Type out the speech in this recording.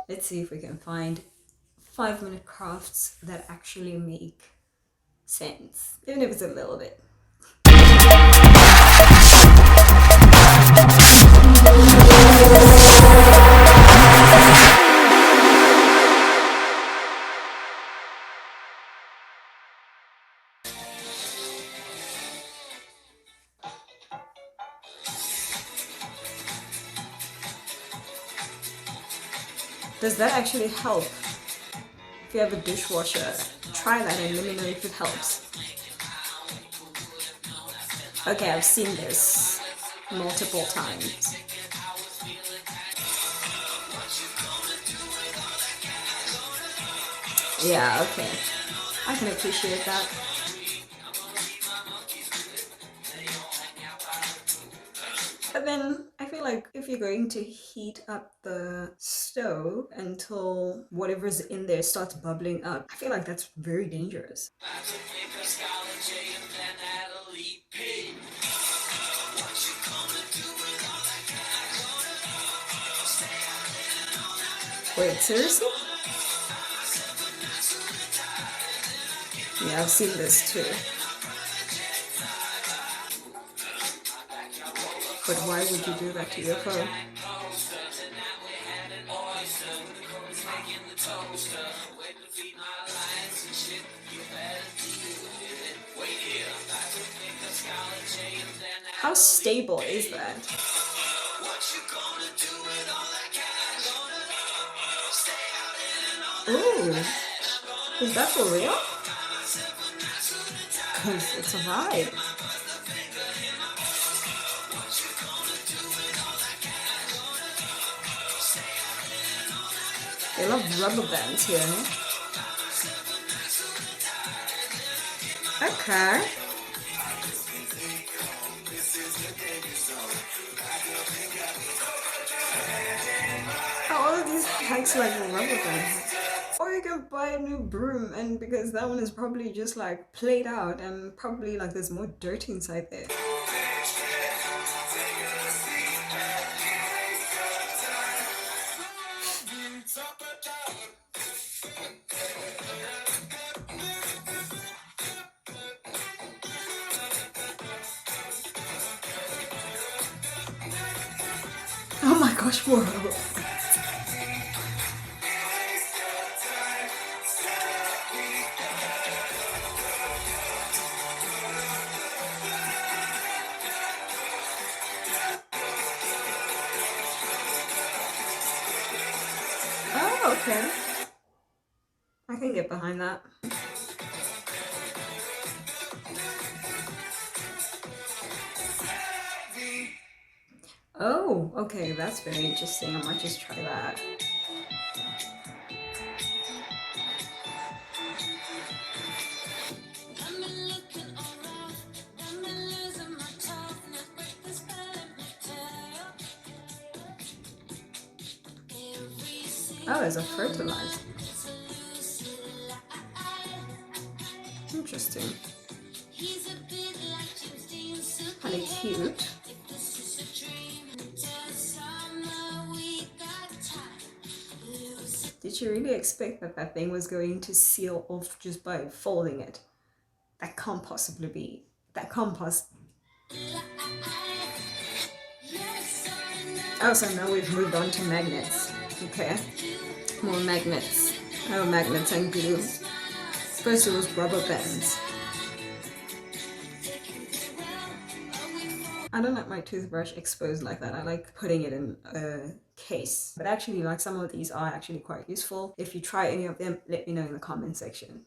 Let's see if we can find 5-minute crafts that actually make sense, even if it's a little bit. Does that actually help? If you have a dishwasher, try that and let me know if it helps. Okay, I've seen this multiple times. Yeah, okay. I can appreciate that. But then I feel like if you're going to heat up the stove until whatever's in there starts bubbling up, I feel like that's very dangerous. Wait, seriously? Yeah, I've seen this too. But why would you do that to your phone? How stable is that? Ooh, is that for real? Because it's a vibe. They love rubber bands here. Okay. All of these hacks like rubber bands. Or you can buy a new broom, and because that one is probably just like played out and probably like there's more dirt inside there. Oh my gosh, whoa. Oh, okay. I can get behind that. Oh, okay, that's very interesting. I might just try that. Oh, there's a fertilizer. Interesting. Kind of cute. Did you really expect that that thing was going to seal off just by folding it? That can't possibly be. That can't possibly. Oh, so now we've moved on to magnets. Okay. More magnets. Oh, magnets and glue. First it was rubber bands. I don't like my toothbrush exposed like that. I like putting it in a case. But actually, like, some of these are actually quite useful. If you try any of them, let me know in the comment section.